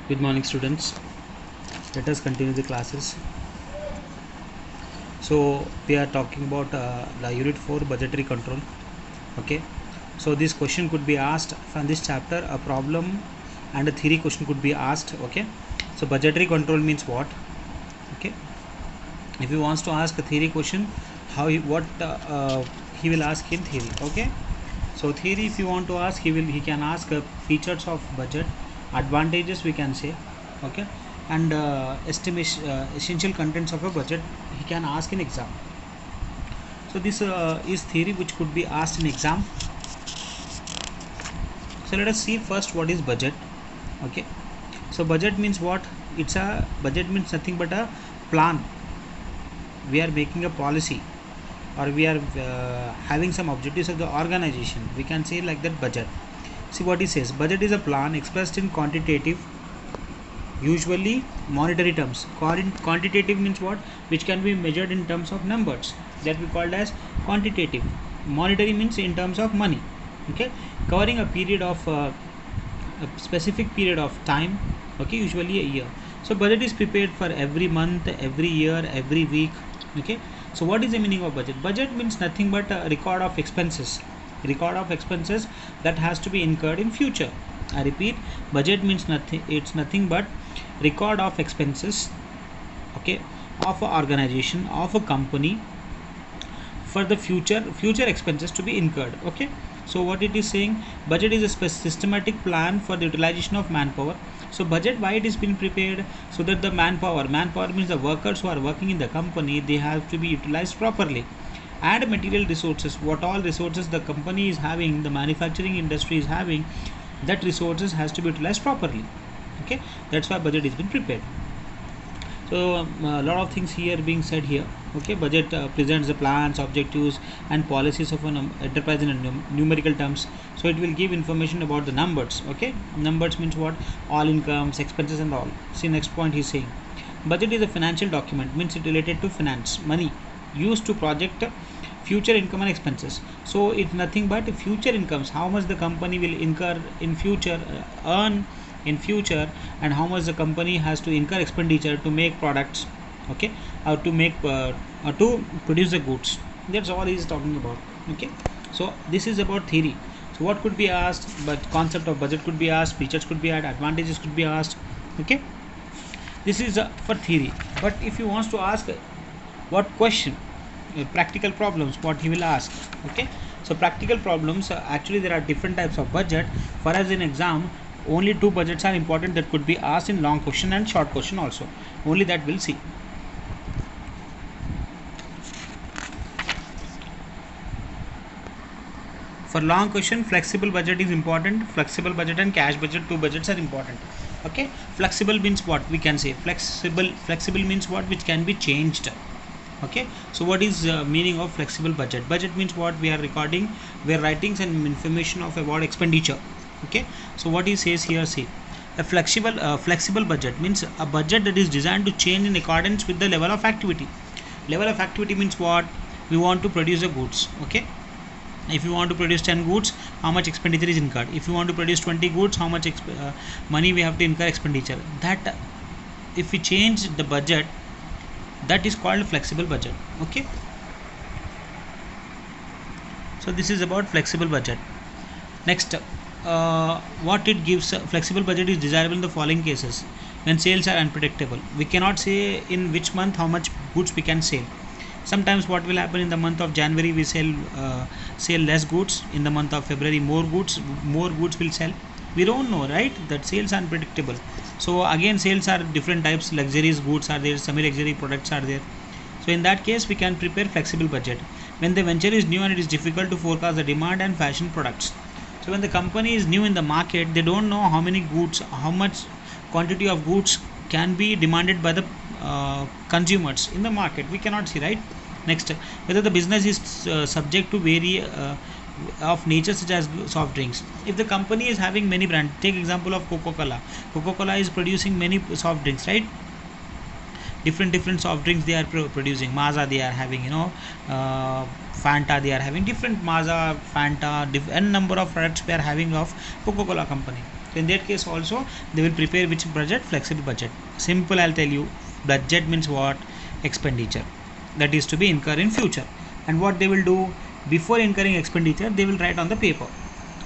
Good morning, students. Let us continue the classes. So we are talking about the unit 4 budgetary control. Okay, so this question could be asked from this chapter. A problem and a theory question could be asked. Okay, so budgetary control means what? Okay, if he wants to ask a theory question, what he will ask in theory. Okay, so theory, if you want to ask, he can ask features of budget, advantages we can say. Okay, and estimation, essential contents of a budget he can ask in exam. So this is theory which could be asked in exam. So let us see first what is budget. Okay, so budget means what? Budget means nothing but a plan. We are making a policy, or we are having some objectives of the organization. We can say like that budget. See what he says. Budget is a plan expressed in quantitative, usually monetary terms. Quantitative means what? Which can be measured in terms of numbers, that we called as quantitative. Monetary means in terms of money. Okay, covering a period of a specific period of time. Okay, usually a year. So budget is prepared for every month, every year, every week. Okay, so what is the meaning of budget? Budget means nothing but a record of expenses. Record of expenses that has to be incurred in future. I repeat, budget means nothing. It's nothing but record of expenses. Okay, of a organization, of a company, for the future expenses to be incurred. Okay, so what it is saying, budget is a systematic plan for the utilization of manpower. So budget, why it is being prepared? So that the manpower means the workers who are working in the company, they have to be utilized properly. And material resources, what all resources the company is having, the manufacturing industry is having, that resources has to be utilized properly. Okay, that's why budget is being prepared. So a lot of things here being said here. Okay, budget presents the plans, objectives and policies of an enterprise in numerical terms. So it will give information about the numbers. Okay, numbers means what? All incomes, expenses and all. See, next point he's saying, budget is a financial document, means it related to finance, money used to project future income and expenses. So it's nothing but future incomes, how much the company will incur in future, earn in future, and how much the company has to incur expenditure to make products. Okay, or to make or to produce the goods. That's all he is talking about. Okay, so this is about theory. So what could be asked? But concept of budget could be asked, features could be added, advantages could be asked. Okay, this is for theory. But if you wants to ask what question, practical problems, what he will ask. Okay, so practical problems, actually there are different types of budget. For us in exam, only two budgets are important that could be asked in long question and short question also. Only that we'll see. For long question, flexible budget is important. Flexible budget and cash budget, two budgets are important. Okay, flexible means what? We can say flexible means what? Which can be changed. Okay, so what is meaning of flexible budget? Budget means what? We are writing some information of about expenditure. Okay, so what he says here, see, a flexible budget means a budget that is designed to change in accordance with the level of activity. Level of activity means what? We want to produce the goods. Okay, if you want to produce 10 goods, how much expenditure is incurred? If you want to produce 20 goods, how much money we have to incur expenditure? That if we change the budget, that is called flexible budget. Okay, so this is about flexible budget. Next, what it gives, flexible budget is desirable in the following cases: when sales are unpredictable, we cannot say in which month how much goods we can sell. Sometimes what will happen, in the month of January we sell less goods, in the month of February more goods will sell. We don't know, right? That sales are unpredictable. So again, sales are different types. Luxurious goods are there, semi luxury products are there. So in that case, we can prepare flexible budget. When the venture is new and it is difficult to forecast the demand and fashion products. So when the company is new in the market, they don't know how many goods, how much quantity of goods can be demanded by the consumers in the market. We cannot see, right? Next, whether the business is subject to of nature, such as soft drinks. If the company is having many brands, take example of Coca-Cola. Coca-Cola is producing many soft drinks, right? Different soft drinks they are producing. Maaza they are having, Fanta they are having, different Maaza, Fanta, n number of products they are having of Coca-Cola company. So in that case also they will prepare which budget? Flexible budget. Simple, I'll tell you. Budget means what? Expenditure that is to be incurred in future. And what they will do before incurring expenditure, they will write on the paper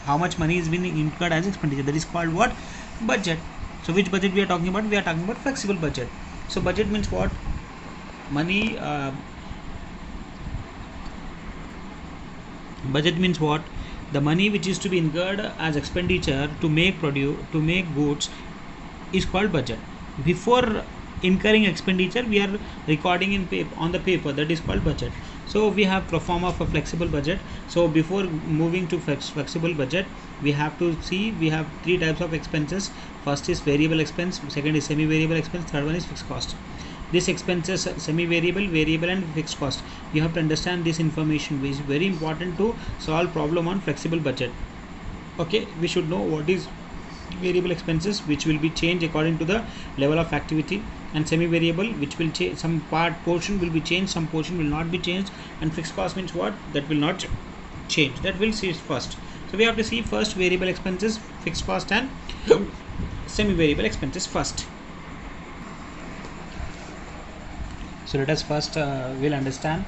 how much money is being incurred as expenditure. That is called what? Budget. So which budget we are talking about? We are talking about flexible budget. So budget means what? Money. Budget means what? The money which is to be incurred as expenditure to make goods is called budget. Before incurring expenditure, we are recording in paper, on the paper, that is called budget. So we have pro forma of a flexible budget. So before moving to flexible budget, we have to see we have three types of expenses. First is variable expense, second is semi-variable expense, third one is fixed cost. This expenses semi-variable, variable and fixed cost. You have to understand this information, which is very important to solve problem on flexible budget. Okay, we should know what is variable expenses, which will be changed according to the level of activity, and semi-variable, which will change, some portion will be changed, some portion will not be changed, and fixed cost means what? That will not change. That will see first. So we have to see first variable expenses, fixed cost and semi-variable expenses first. So let us first will understand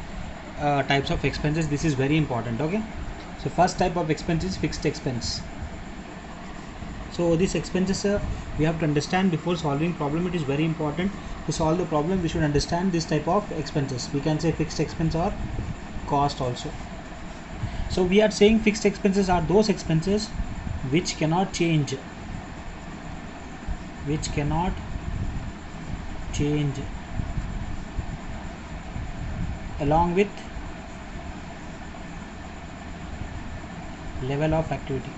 types of expenses. This is very important. Okay, so first type of expense is fixed expense. So these expenses we have to understand before solving problem. It is very important to solve the problem. We should understand this type of expenses. We can say fixed expense or cost also. So we are saying fixed expenses are those expenses which cannot change, along with level of activity.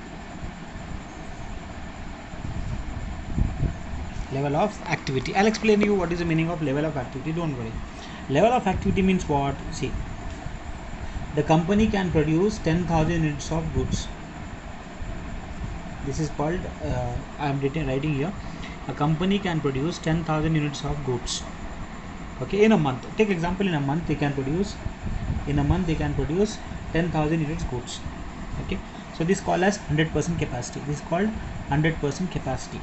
I'll explain you what is the meaning of level of activity. Don't worry. Level of activity means what? See, the company can produce 10,000 units of goods. This is called I am writing here. A company can produce 10,000 units of goods. Okay, in a month. Take example, in a month they can produce 10,000 units goods. Okay, so this is called as 100% capacity. This is called 100% capacity.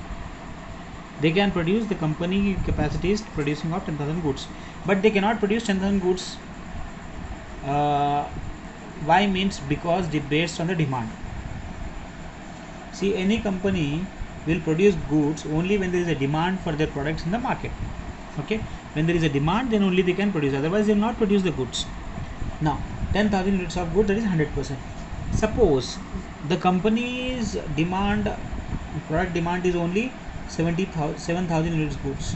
They can produce, the company capacity is producing of 10,000 goods, but they cannot produce 10,000 goods. Why? Means because they based on the demand. See, any company will produce goods only when there is a demand for their products in the market. Okay, when there is a demand, then only they can produce, otherwise they will not produce the goods. Now 10,000 units of goods, that is 100%. Suppose the company's product demand is only 7,000 units goods.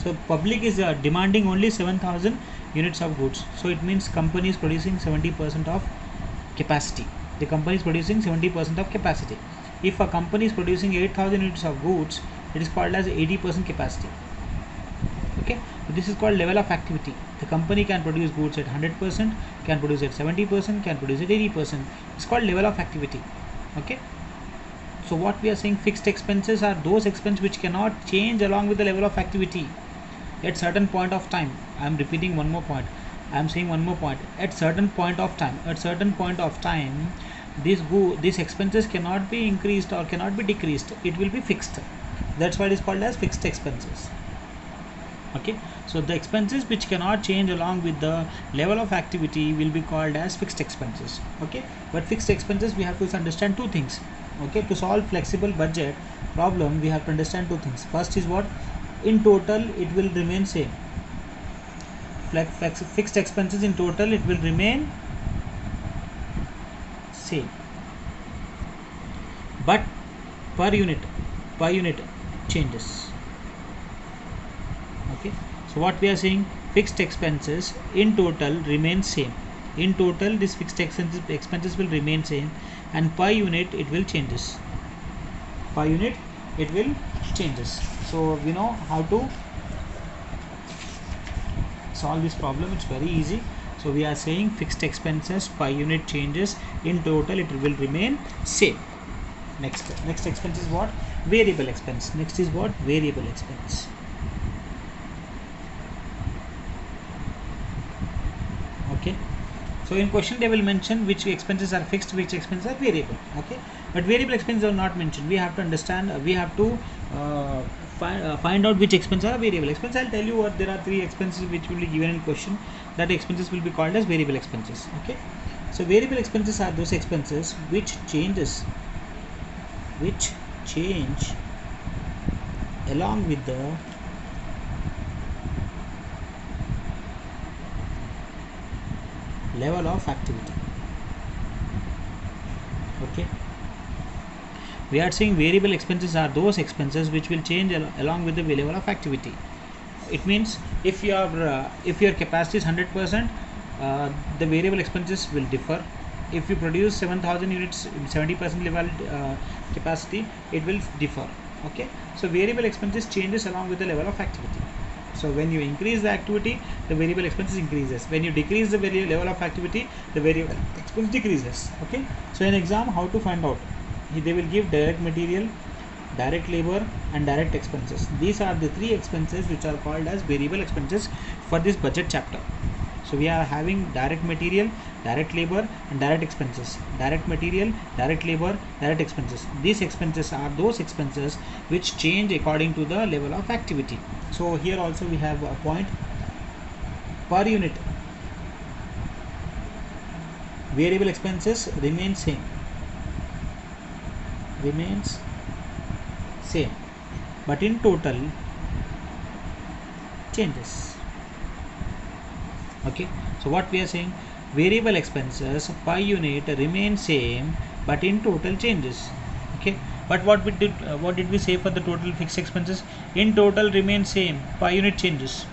So public is demanding only 7,000 units of goods. So it means company is producing 70% of capacity. The company is producing 70% of capacity. If a company is producing 8,000 units of goods, it is called as 80% capacity. Okay, so this is called level of activity. The company can produce goods at 100%, can produce at 70%, can produce at 80%. It's called level of activity. Okay. So what we are saying, fixed expenses are those expenses which cannot change along with the level of activity at certain point of time. I am repeating one more point. I am saying one more point. At certain point of time, these expenses cannot be increased or cannot be decreased. It will be fixed. That's why it is called as fixed expenses. Okay. So the expenses which cannot change along with the level of activity will be called as fixed expenses. Okay. But fixed expenses, we have to understand two things. Okay, to solve flexible budget problem, we have to understand two things. First is what? In total it will remain same. Fixed expenses in total it will remain same, but per unit changes. Okay, so what we are saying, fixed expenses in total remain same. In total this fixed expenses will remain same, and per unit it will changes. So we know how to solve this problem. It's very easy. So we are saying fixed expenses per unit changes, in total it will remain same. Next expense is what? Variable expense. Next is what? Variable expense. Okay, So in question they will mention which expenses are fixed, which expenses are variable. Okay, but variable expenses are not mentioned. We have to understand. We have to find out which expenses are variable expense. I'll tell you what. There are three expenses which will be given in question. That expenses will be called as variable expenses. Okay, so variable expenses are those expenses which change along with the level of activity. Okay, we are saying variable expenses are those expenses which will change along with the level of activity. It means if your capacity is 100%, the variable expenses will differ. If you produce 7,000 units, 70% level capacity, it will differ. Okay, so variable expenses changes along with the level of activity. So when you increase the activity, the variable expenses increases. When you decrease the level of activity, the variable expense decreases. Okay, so in exam, how to find out? They will give direct material, direct labor and direct expenses. These are the three expenses which are called as variable expenses for this budget chapter. So we are having direct material, direct labor and direct expenses. Direct material, direct labor, direct expenses. These expenses are those expenses which change according to the level of activity. So here also we have a point per unit. Variable expenses remains same, but in total changes. Okay, so what we are saying, variable expenses per unit remain same but in total changes. Okay, but what did we say for the total fixed expenses? In total remain same, per unit changes.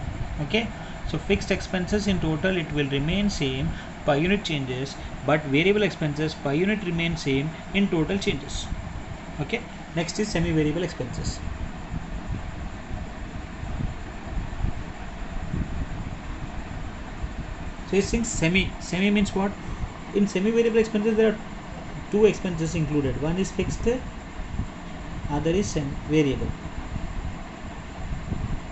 Okay, so fixed expenses in total it will remain same, per unit changes, but variable expenses per unit remain same, in total changes. Okay, next is semi variable expenses. So you think semi means what? In semi variable expenses there are two expenses included. One is fixed, other is variable.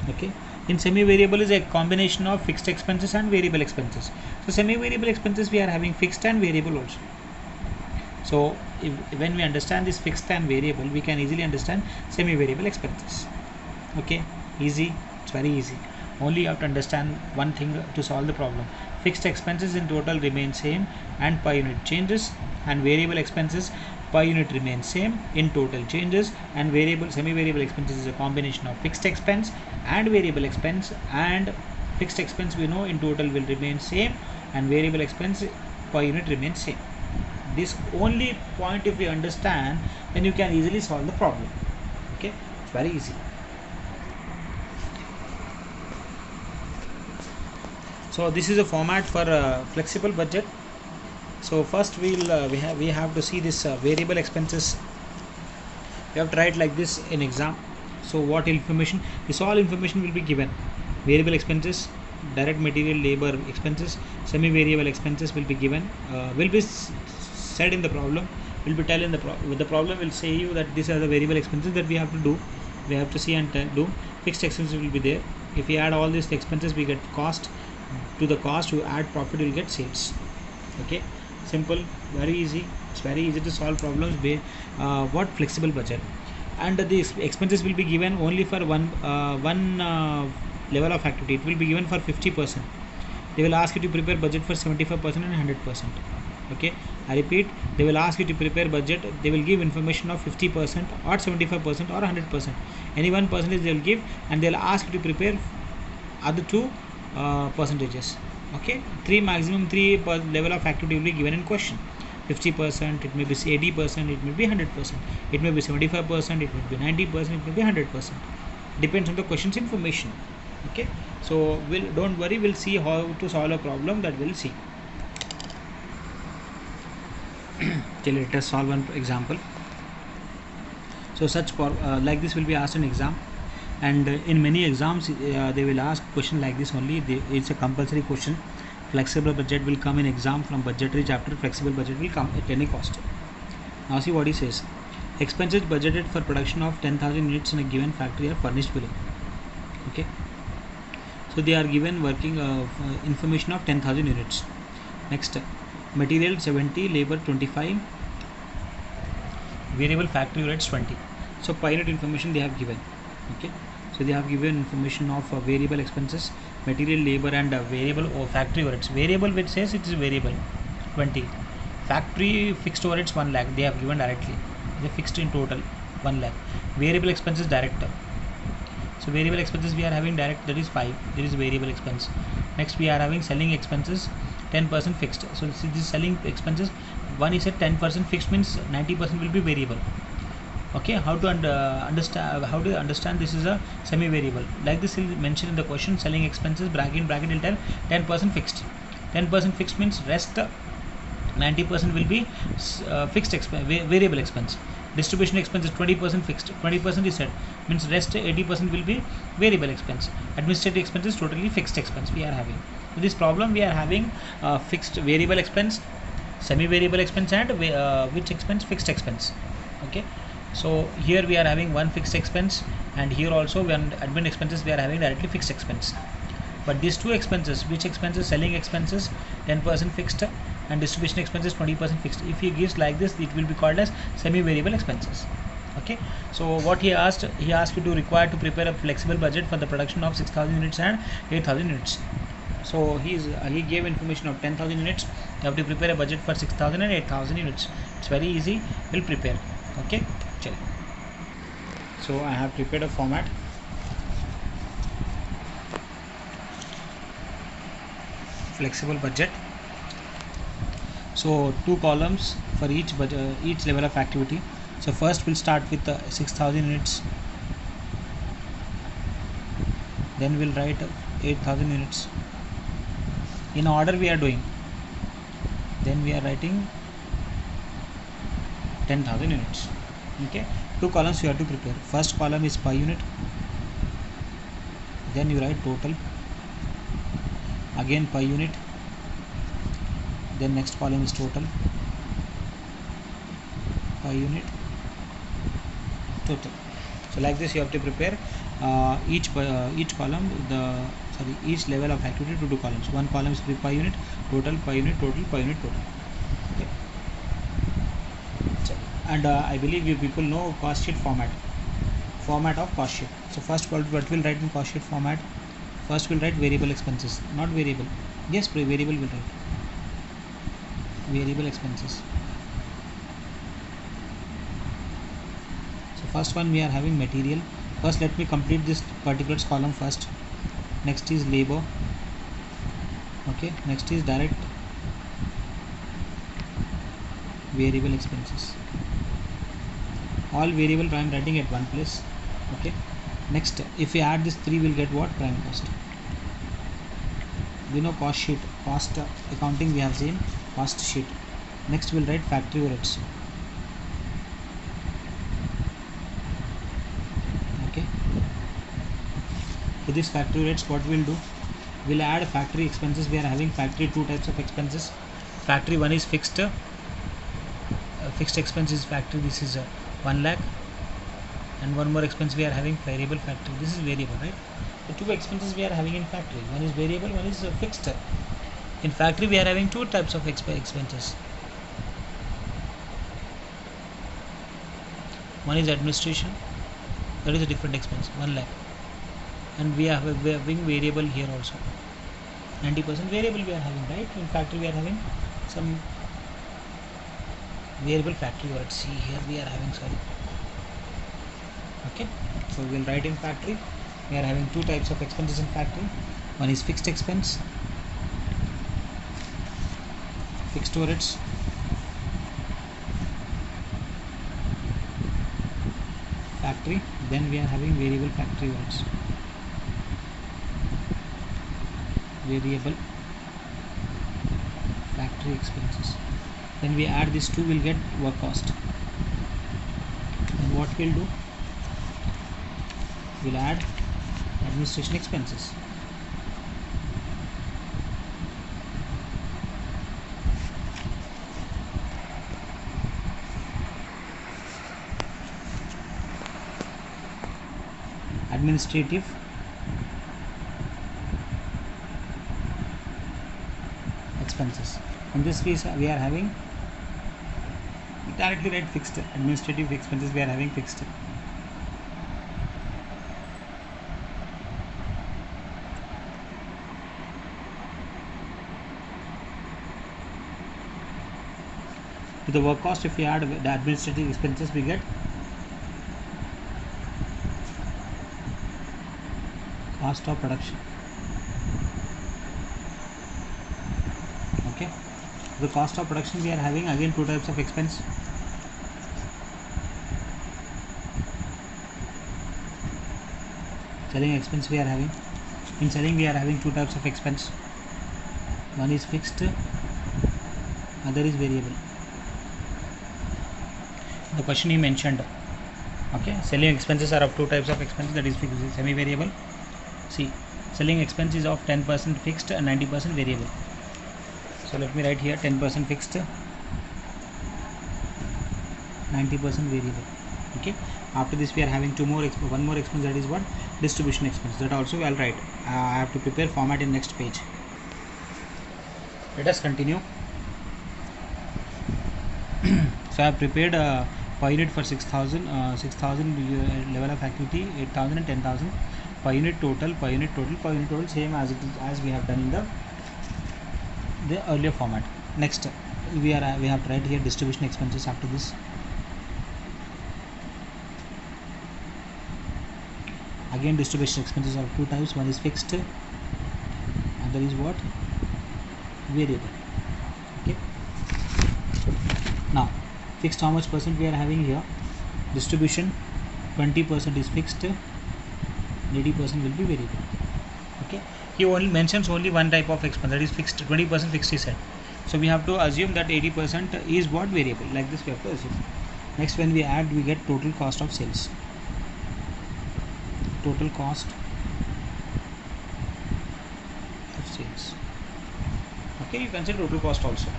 Okay, in semi variable is a combination of fixed expenses and variable expenses. So semi variable expenses we are having fixed and variable also. So when we understand this fixed and variable, we can easily understand semi variable expenses. Okay, easy, it's very easy. Only you have to understand one thing to solve the problem. Fixed expenses in total remain same and per unit changes, and variable expenses per unit remain same, in total changes. And variable semi variable expenses is a combination of fixed expense and variable expense, and fixed expense we know in total will remain same and variable expense per unit remains same. This only point if you understand, then you can easily solve the problem. Okay, it's very easy. So this is a format for flexible budget. So first we have to see this variable expenses. We have to write like this in exam. So what information? This all information will be given. Variable expenses, direct material labor expenses, semi variable expenses will be given. Will be said in the problem. Will be tell in the problem will say you that these are the variable expenses that we have to do. We have to see and do. Fixed expenses will be there. If we add all these expenses, we get cost. To the cost, you add profit, you will get sales. Okay, simple, very easy. It's very easy to solve problems. What flexible budget, and these expenses will be given only for one level of activity. It will be given for 50%. They will ask you to prepare budget for 75% and 100%. Okay, I repeat, they will ask you to prepare budget. They will give information of 50% or 75% or 100%. Any one percentage they will give, and they will ask you to prepare other two percentages. Okay, maximum three level of activity will be given in question. 50%, it may be 80%, it may be 100%, it may be 75%, it may be 90%, it may be 100%. Depends on the question's information. Okay, so don't worry, we'll see how to solve a problem, that we'll see. Okay, let us solve one example. So such like this will be asked in exam, and in many exams they will ask question like this only. It's a compulsory question. Flexible budget will come in exam from budgetary chapter. Flexible budget will come at any cost. Now see what he says. Expenses budgeted for production of 10,000 units in a given factory are furnished below. Okay, so they are given working information of 10,000 units. Next, material 70, labor 25, variable factory overheads 20. So per unit information they have given. Okay, so they have given information of variable expenses, material, labor, and variable or factory overheads. Variable, which says it is variable 20, factory fixed overheads 1 lakh they have given directly, they fixed in total 1 lakh. Variable expenses direct, so variable expenses we are having direct, that is 5, there is variable expense. Next we are having selling expenses 10% fixed. So this selling expenses, one is at 10% fixed, means 90% will be variable. Okay, how to understand, how do you understand this is a semi variable? Like this is mentioned in the question, selling expenses bracket will tell 10% fixed. 10% fixed means rest 90% will be fixed variable expense. Distribution expenses 20% fixed, 20% is set, means rest 80% will be variable expense. Administrative expenses totally fixed expense we are having. With this problem we are having fixed variable expense, semi variable expense, and which expense, fixed expense. Okay, so here we are having one fixed expense, and here also when admin expenses we are having directly fixed expense. But these two expenses, which expenses, selling expenses 10% fixed and distribution expenses 20% fixed, if he gives like this, it will be called as semi variable expenses. Okay, so what he asked you to require to prepare a flexible budget for the production of 6,000 units and 8,000 units. So he gave information of 10,000 units, you have to prepare a budget for 6,000 and 8,000 units. It's very easy, we'll prepare. Okay, so I have prepared a format. Flexible budget. So 2 columns for each budget, each level of activity. So first we'll start with 6,000 units, then we'll write 8,000 units in order we are doing, then we are writing 10,000 units. Okay, 2 columns you have to prepare. First column is per unit, then you write total, again per unit, then next column is total, per unit, total. So like this you have to prepare each column, each level of activity to 2 columns. One column is per unit, total, per unit, total, per unit, total. Okay. And I believe you people know cost sheet format of cost sheet. So first what we'll write in cost sheet format, first we'll write variable expenses, not variable, yes, variable will write variable expenses. So first one we are having material. First let me complete this particulars column first. Next is labor. Okay, next is direct variable expenses. All variable I am writing at one place. Okay, next if we add this 3 we'll get what? Prime cost. We know cost sheet, cost accounting we have seen, cost sheet. Next we'll write factory overheads. Okay, for this factory overheads what we'll do, we'll add factory expenses. We are having factory 2 types of expenses. Factory one is fixed, fixed expense is factory, this is 1 lakh, and one more expense we are having variable factory, this is variable, right? The 2 expenses we are having in factory, one is variable, one is fixed. In factory we are having 2 types of expenses. One is administration, that is a different expense, 1 lakh, and we are having variable here also, 90% variable we are having, right? In factory we are having some variable factory, or see here we are having, sorry. Okay, so we'll write in factory we are having 2 types of expenses in factory. One is fixed expense, fixed overheads, factory, then we are having variable factory overheads, variable factory expenses. Then we add these 2, will get work cost. And what we'll do, we'll add administration expenses. Administrative expenses. In this case we are having directly write fixed administrative expenses. We are having fixed. To the work cost, if we add the administrative expenses, we get cost of production. Okay, the cost of production we are having again two types of expense. Selling expense we are having. In selling we are having two types of expense. One is fixed, other is variable. The question he mentioned. Okay, selling expenses are of two types of expenses, that is fixed, semi-variable. See, selling expense is of 10% fixed and 90% variable. So let me write here 10% fixed, 90% variable. Okay, after this we are having one more expense, that is what? Distribution expense. That also I'll write. I have to prepare format in next page. Let us continue. So I have prepared per unit for 6,000 level of activity, 8,000 and 10,000 per unit total, same as it is as we have done in the earlier format. Next we have to write here distribution expenses after this. Again distribution expenses are two types, one is fixed, other is what? Variable. Okay, now fixed, how much percent we are having here? Distribution 20% is fixed, 80% will be variable. Okay, he only mentions only one type of expense, that is fixed. 20% fixed he said, so we have to assume that 80% is what? Variable. Like this we have to assume. Next, when we add, we get total cost of sales. Total cost of sales. Okay, you can say total cost also.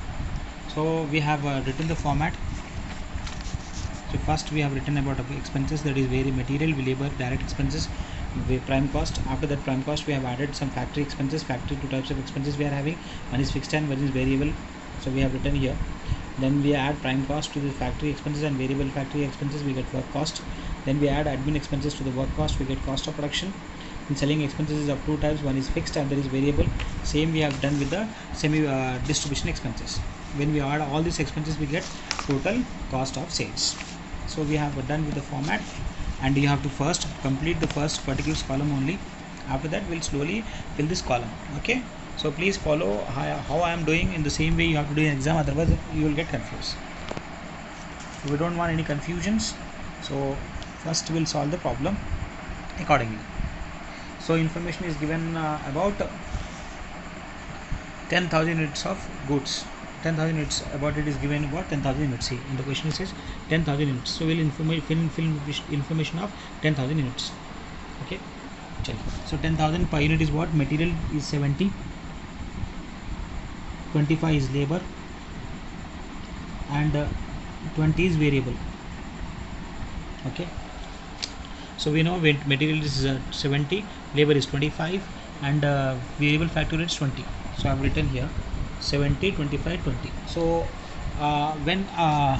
So we have written the format. So first we have written about expenses, that is material, labor, direct expenses, prime cost. After that prime cost we have added some factory expenses. Factory, two types of expenses we are having, one is fixed and one is variable. So we have written here. Then we add prime cost to the factory expenses and variable factory expenses, we get work cost. Then we add admin expenses to the work cost, we get cost of production. In selling expenses is of two types, one is fixed and there is variable. Same we have done with the distribution expenses. When we add all these expenses, we get total cost of sales. So we have done with the format, and you have to first complete the first particular column only. After that we'll slowly fill this column. Okay, so please follow how I am doing. In the same way you have to do an exam, otherwise you will get confused. We don't want any confusions, so first we'll solve the problem accordingly. So information is given about 10,000 units of goods. 10,000 units, about it is given about 10,000 units. See, in the question it says 10,000 units. So we'll fill information of 10,000 units. Okay, so 10,000 per unit is what? Material is 70, 25 is labor, and 20 is variable. Okay, so we know material is 70, labor is 25, and variable factor is 20. So I have written here 70, 25, 20. So when I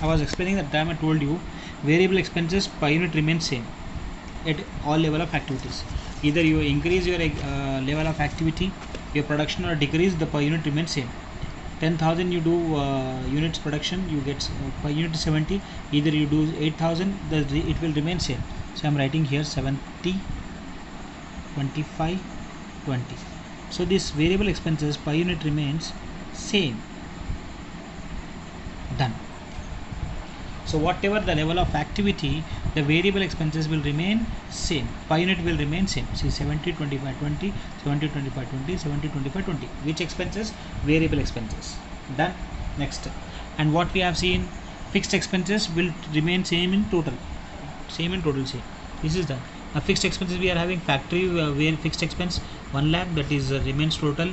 was explaining that time, I told you variable expenses per unit remain same at all level of activities. Either you increase your level of activity, your production, or decrease, the per unit remains same. 10,000 you do units production, you get per unit 70. Either you do 8,000, it will remain same. So I am writing here 70, 25, 20. So this variable expenses per unit remains same. Done. So whatever the level of activity, the variable expenses will remain same. Per unit will remain same. See, 70, 25, 20, 70, 25, 20, 70, 25, 20. Which expenses? Variable expenses. Done. Next. And what we have seen, fixed expenses will remain same in total. Same in total, same. This is done. Now fixed expenses we are having factory where fixed expense 1 lakh, that is remains total.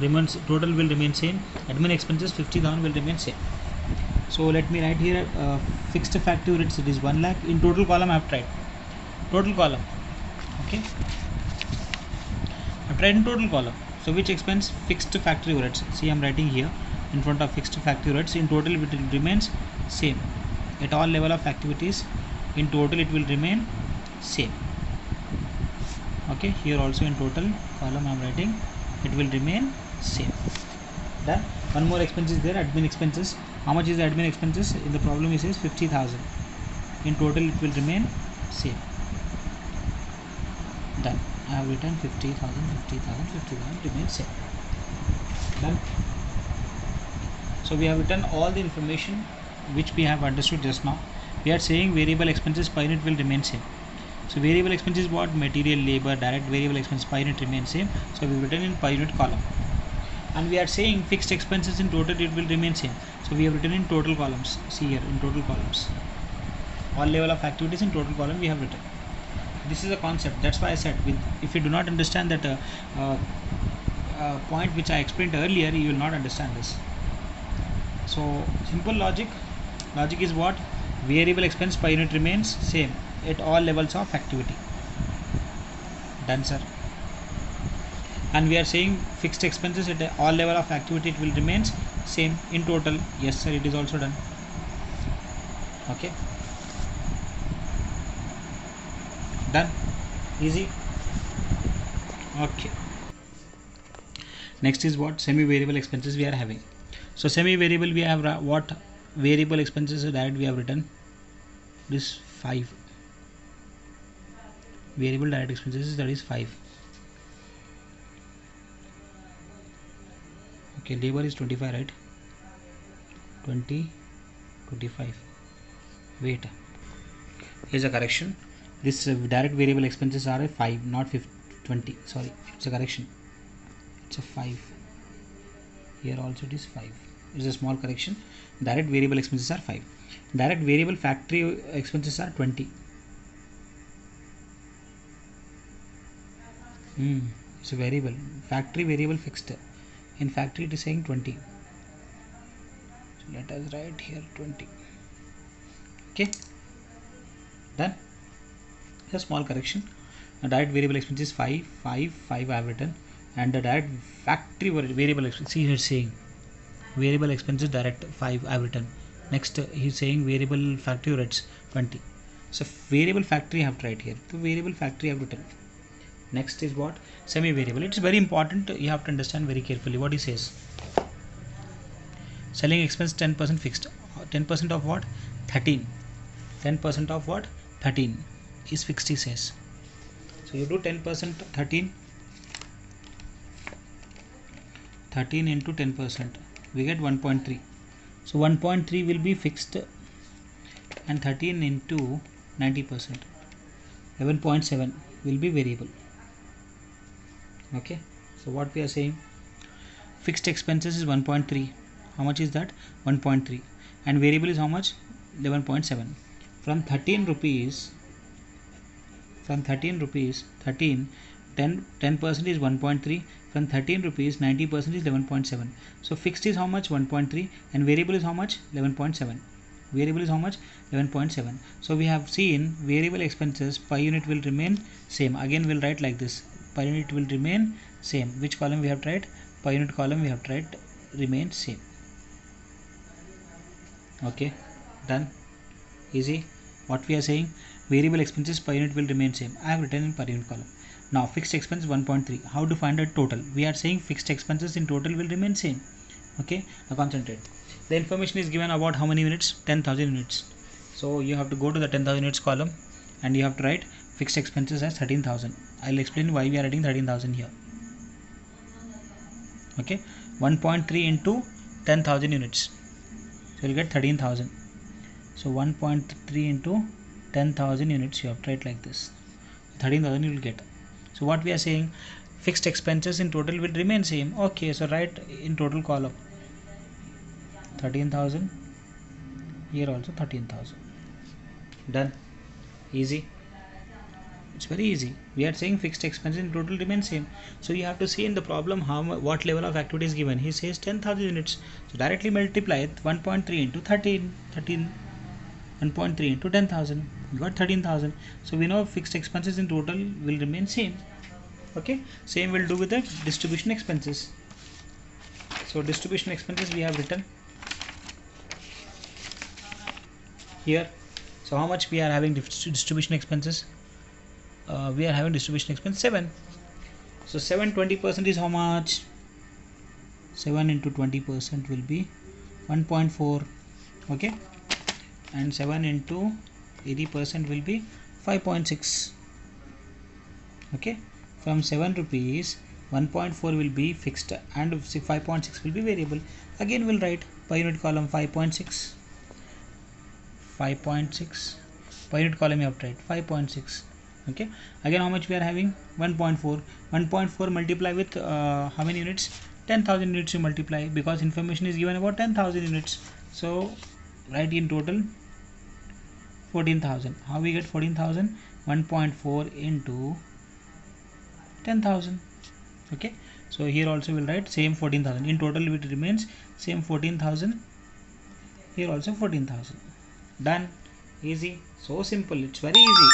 Total will remain same. Admin expenses 50,000 will remain same. So let me write here fixed factory rates, it is 1 lakh. In total column I have tried. Total column. Okay. I have tried in total column. So which expense? Fixed factory rates. See, I am writing here in front of fixed factory rates. In total it will remains same. At all level of activities, in total it will remain same. Okay, here also in total column I am writing it will remain same. Then one more expense is there, admin expenses. How much is the admin expenses? In the problem it says 50,000. In total it will remain same. Done. I have written 50,000, 50,000, 50,000 remains same. Done. So we have written all the information which we have understood just now. We are saying variable expenses per unit will remain same. So variable expense is what? Material, labor, direct variable expense per unit remain same. So we have written in per unit column. And we are saying fixed expenses in total it will remain same. So we have written in total columns. See here in total columns. All level of activities in total column we have written. This is a concept. That's why I said if you do not understand that point which I explained earlier, you will not understand this. So simple logic. Logic is what? Variable expense per unit remains same at all levels of activity. Done, sir. And we are saying fixed expenses at all level of activity it will remain same in total. Yes, sir. It is also done. Okay. Done. Easy. Okay. Next is what? Semi-variable expenses we are having. So semi-variable we have what? Variable expenses that we have written this 5. Variable direct expenses that is 5. Okay, labor is 25, right? 20, 25. Wait. Here's a correction. This direct variable expenses are a 5, not 20. Sorry, it's a correction. It's a 5. Here also it is 5. It's a small correction. Direct variable expenses are 5. Direct variable factory expenses are 20. It's a variable. Factory variable fixed. In factory it is saying 20. So let us write here 20. Okay. Done. A small correction. The direct variable expense is 5 I have written, and the direct factory variable expense, see here saying variable expenses direct 5 I have written. Next he is saying variable factory rates 20. So variable factory I have to write here. So variable factory I have written. Next is what? Semi variable. It is very important, you have to understand very carefully what he says. Selling expense 10% fixed. 10% of what? 13. 10% of what? 13 is fixed, he says. So you do 10% 13 into 10%, we get 1.3. So 1.3 will be fixed and 13 into 90%, 11.7 will be variable. Okay, so what we are saying, fixed expenses is 1.3. How much is that? 1.3. And variable is how much? 11.7. From 13 rupees, 10% is 1.3. From 13 rupees, 90% is 11.7. So fixed is how much? 1.3. And variable is how much? 11.7. Variable is how much? 11.7. So we have seen variable expenses per unit will remain same. Again we'll write like this. Per unit will remain same. Which column we have tried? Per unit column we have tried remain same. Okay, done. Easy. What we are saying, variable expenses per unit will remain same. I have written in per unit column. Now fixed expense 1.3. How to find a total? We are saying fixed expenses in total will remain same. Okay, now concentrate. The information is given about how many units? 10,000 units. So you have to go to the 10,000 units column and you have to write fixed expenses as 13,000. I'll explain why we are writing 13,000 here. Okay, 1.3 into 10,000 units. So you'll get 13,000. So 1.3 into 10,000 units, you have to write like this. 13,000 you will get. So what we are saying, fixed expenses in total will remain same. Okay, so write in total column 13,000. Here also 13,000. Done. Easy. It's very easy. We are saying fixed expenses in total remain same. So you have to see in the problem what level of activity is given. He says 10,000 units. So directly multiply it 1.3 into 13. 1.3 into 10,000. You got 13,000. So we know fixed expenses in total will remain same. Okay. Same will do with the distribution expenses. So distribution expenses we have written here. So how much we are having distribution expenses? We are having distribution expense 7. So 7 20% is how much? 7 into 20% will be 1.4. okay, and 7 into 80% will be 5.6. okay, from 7 rupees 1.4 will be fixed and 5.6 will be variable. Again we'll write per unit column 5.6, 5.6 per unit column you have to write 5.6. okay, again how much we are having? 1.4. 1.4 multiply with how many units? 10,000 units you multiply, because information is given about 10,000 units. So write in total 14,000. How we get 14,000? 1.4 into 10,000. okay, so here also we'll write same 14,000. In total it remains same 14,000. Here also 14,000. Done. Easy. So simple. It's very easy.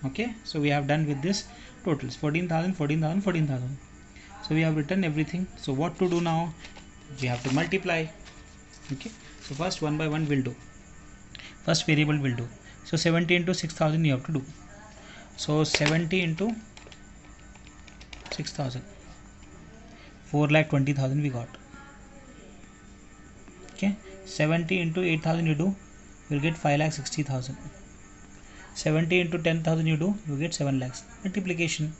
okay, so we have done with this totals 14,000, 14,000, 14,000. So we have written everything. So what to do now? We have to multiply. okay, so first one by one we'll do. First variable will do. So 70 into 6,000 you have to do. So 70 into 6,000, 4,20,000 we got. okay, 70 into 8,000 you do, you'll get 5,60,000. 70 into 10,000 you do, you get 7 lakhs. Multiplication.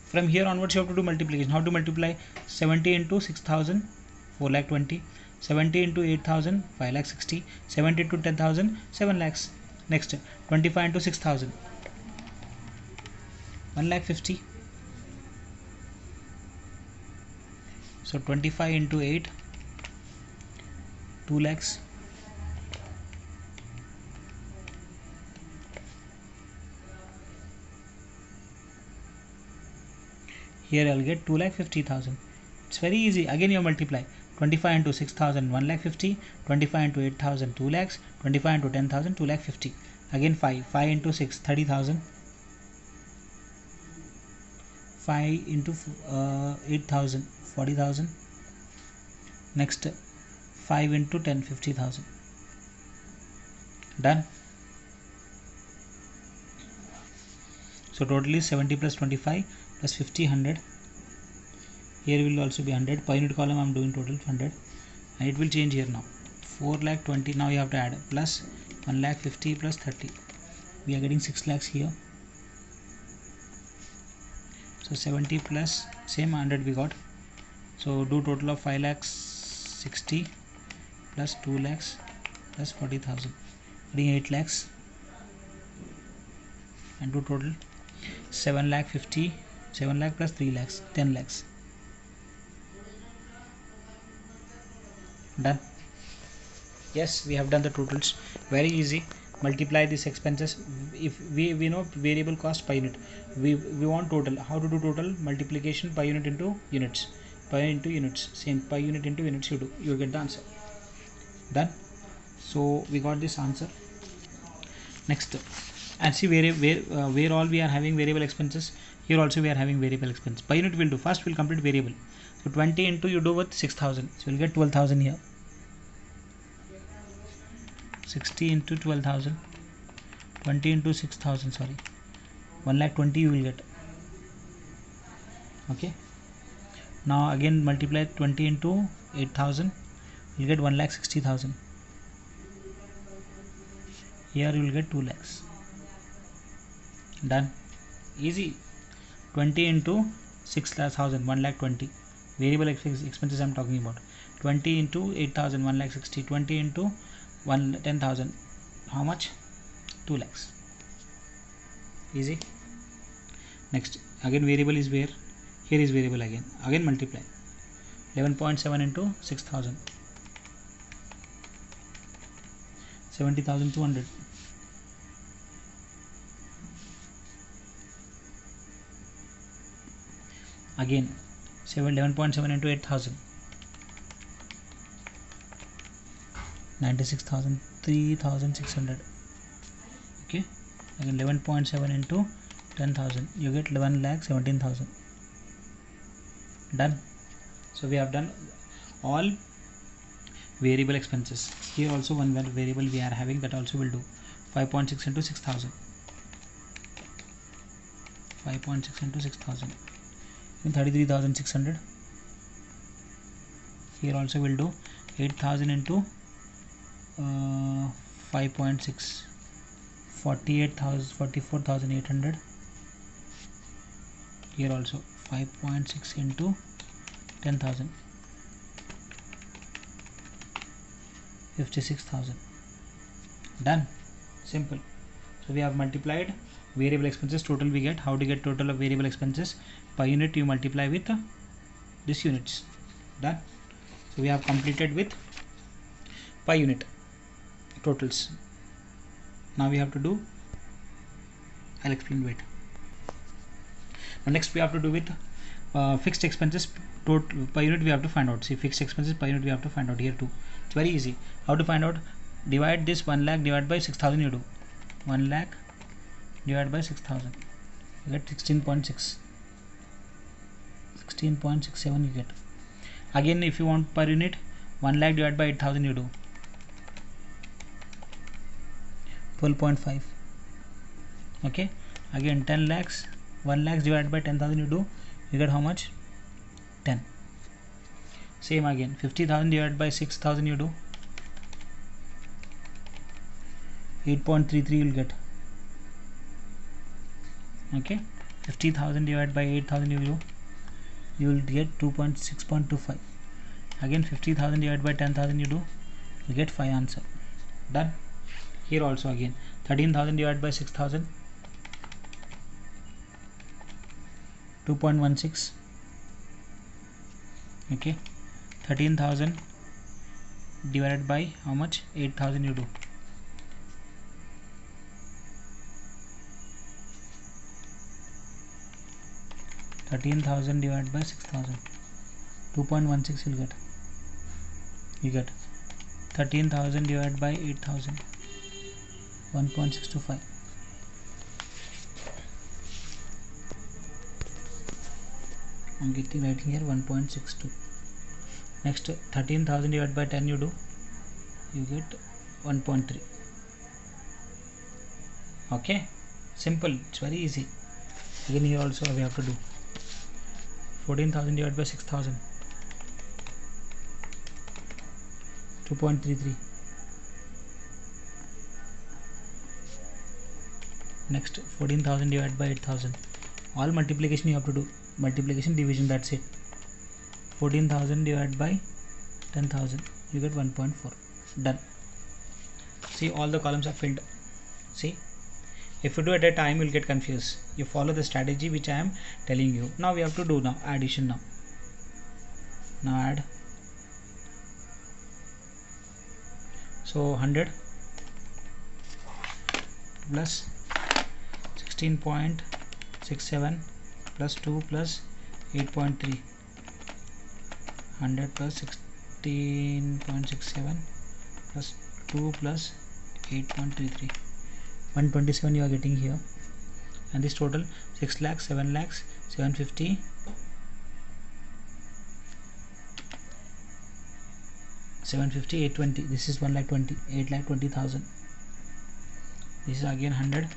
From here onwards you have to do multiplication. How to multiply? 70 into 6,000, 4,20,000. 70 into 8,000, 5,60,000. 70 into 10,000, 7 lakhs. Next, 25 into 6,000, 1,50,000. So 25 into 8, 2 lakhs. Here I'll get 2,50,000. It's very easy. Again you multiply. 25 into 6,000, 1,50,000. 25 into 8,000, 2 lakhs. 25 into 10,000, 2,50,000. Again 5. 5 into 6, 30,000. 5 into 8,000, 40,000. Next 5 into 10, 50,000. Done. So totally 70 plus 25 plus 50, 100. Here will also be 100. Per unit column I am doing total 100, and it will change here now. 4,20,000. Now you have to add plus 1,50,000 plus 30. We are getting 6 lakhs here. So 70 plus same 100 we got. So do total of 5,60,000 plus 2 lakhs plus 40,000. Getting 8 lakhs. And do total 7,50,000. 7 lakh plus 3 lakhs, 10 lakhs. Done. Yes, we have done the totals. Very easy. Multiply these expenses. If we know variable cost per unit, we want total. How to do total? Multiplication per unit into units. Per into units. Same per unit into units you do. You get the answer. Done. So we got this answer. Next, and see where all we are having variable expenses. Here also we are having variable expense. Per unit we'll do. First we'll complete variable. So 20 into you do with 6,000. So we'll get 12,000 here. 60 into 12,000. 20 into 6,000. Sorry, 1,20,000 you will get. Okay. Now again multiply 20 into 8,000. You get 1,60,000. Here you will get 2 lakhs. Done. Easy. 20 into 6,000, 1,20,000. Variable expenses I am talking about. 20 into 8,000, 1,60,000. 20 into 10,000. How much? 2 lakhs. Easy. Next, again variable is where? Here is variable again. Again multiply. 11.7 into 6,000. 70,200. Again 11.7 into 8,000. 96,000, 3,600. Okay. Again 11.7 into 10,000. You get 11,17,000. Done. So we have done all variable expenses. Here also one variable we are having, that also will do. 5.6 into 6000, 5.6 into 6000 in 33,600. Here also will do 8,000 into 5.6, 44,800. Here also 5.6 into 10,000, 56,000. Done. Simple. So we have multiplied variable expenses. Total we get. How to get total of variable expenses? Per unit you multiply with this units. Done. So we have completed with per unit totals. Now we have to do, I'll explain, wait. Now next we have to do with fixed expenses total per unit we have to find out. See, fixed expenses per unit we have to find out here too. It's very easy. How to find out? Divide this 1 lakh divided by 6,000. You do 1 lakh divided by 6,000, you get 16.6, 16.67 you get. Again if you want per unit, 1 lakh divided by 8,000 you do 12.5. okay, again 10 lakhs, 1 lakhs divided by 10,000 you do, you get how much? 10. Same again, 50,000 divided by 6,000 you do 8.33 you will get. Okay, 50,000 divided by 8,000 you will get 6.25. Again 50,000 divided by 10,000 you do, you get 5 answer. Done. Here also again 13,000 divided by 6,000, 2.16. okay, 13,000 divided by how much? 8,000 you do 13,000 divided by 6,000, 2.16 you'll get. You get 13,000 divided by 8,000, 1.625. I'm writing here 1.62. Next 13,000 divided by 10 you do, you get 1.3. okay, simple, it's very easy. Again here also we have to do 14,000 divided by 6,000, 2.33. next 14,000 divided by 8,000. All multiplication you have to do, multiplication division, that's it. 14,000 divided by 10,000, you get 1.4. Done. See, all the columns are filled. See, if you do at a time you will get confused. You follow the strategy which I am telling you. Now we have to do now addition. Now add. So 100 plus 16.67 plus 2 plus 8.3, 100 plus 16.67 plus 2 plus 8.33, 127 you are getting here. And this total 6 lakhs, 7 lakhs, 750, 750, 820. This is 1,20,000, 8,20,000. This is again 100,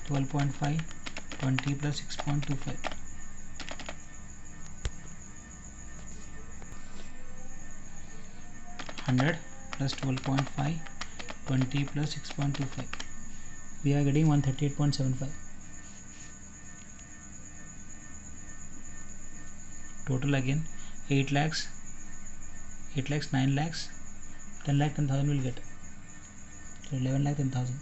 12.5, 20 plus 6.25. 100 plus 12.5, 20 plus 6.25. We are getting 138.75. Total again 8 lakhs, 8 lakhs, 9 lakhs, 10 lakh, 10,000 will get. So 11 lakh 10,000.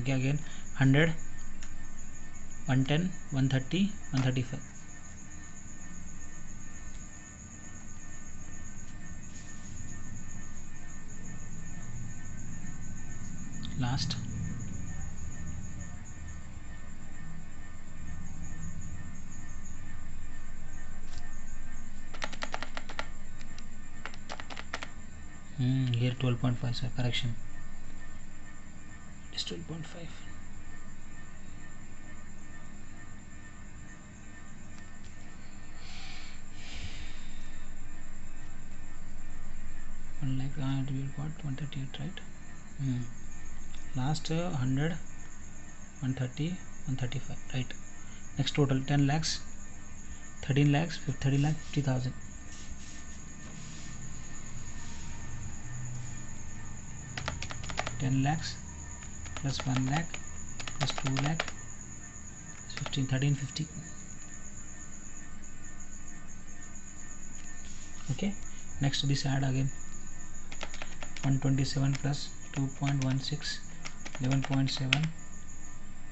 Okay, again 100, 110, 130, 135. Last. Here 12.5, sir, correction. It is 12.5. we got 138, right? Last 100, 130, 135, right? Next total 10 lakhs, 13 lakhs, 13 lakh 50,000. 10 lakhs plus 1 lakh plus 2 lakh 15, 1350. Okay, next this add again. 127 plus 2.16, 11.7,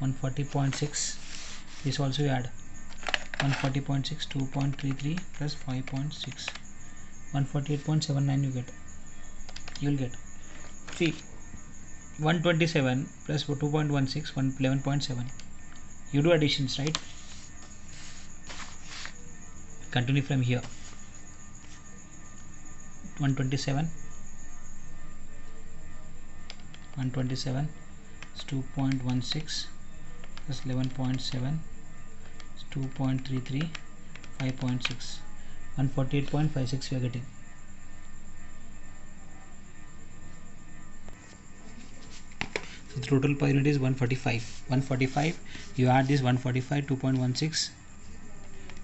140.6. this also you add. 140.6, 2.33 plus 5.6, 148.79 you will get. See, 127 plus 2.16, 11.7. you do additions, right? Continue from here. 127 is 2.16 plus 11.7 is 2.33, 5.6, 148.56 we are getting. So the total per unit is 145. 145, you add this 145, 2.16,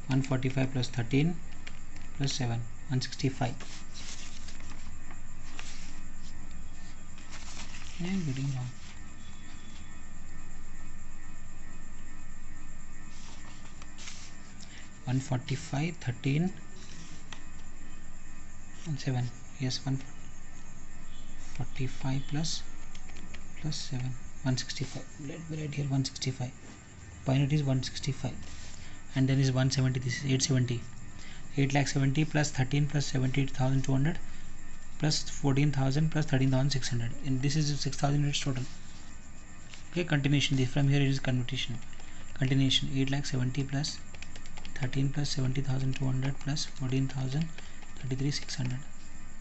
145 plus 13 plus 7, 165. I am getting wrong. One 45, 13 and 7. Yes, 145 plus 7, 165. Let me write here 165. Per unit is 165, and then is 170. This is 870. 8 lakh 70 plus 13 plus 78,200 plus 14,000 plus 13,600, and this is 6,000 units total. Okay, continuation. This from here it is continuation. 8 lakh 70 plus 13 plus 70,200 plus 14,000, 33,600.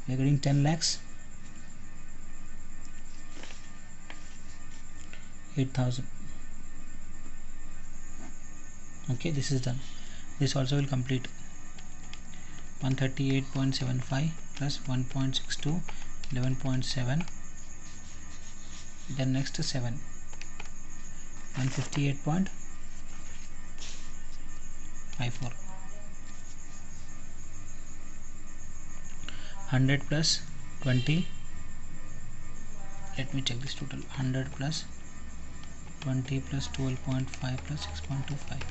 We are getting 10 lakhs 8,000. Okay, this is done. This also will complete. 138.75 plus 1.62, 11.7. then next 7, 158.54. 100 plus 20, let me check this total. 100 plus 20 plus 12.5 plus 6.25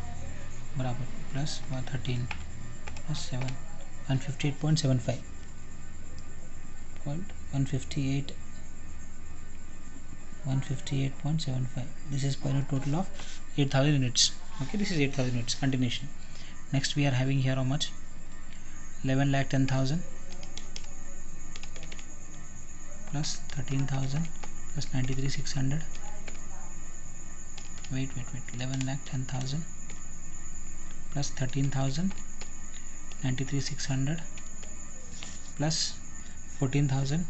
barabar plus 13 plus 7, 158.75. 158.75. this is per unit total of 8,000 units. Okay, this is 8,000 units. Continuation. Next we are having here how much? 11 lakh 10,000 plus 13,000 plus 93,600. Wait 11 lakh 10,000 plus 13,000, 93,600 plus 14,000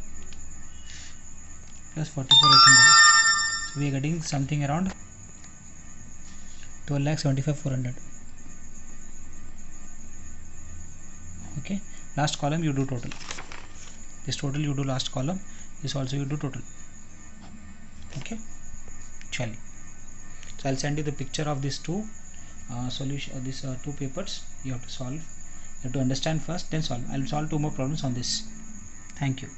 plus 44,800. so we are getting something around 12 lakh 75,400. Okay, last column you do total. This total you do last column, this also you do total. Okay, chali. So I'll send you the picture of these two solution, these two papers you have to solve. You have to understand first, then solve. I'll solve two more problems on this. Thank you.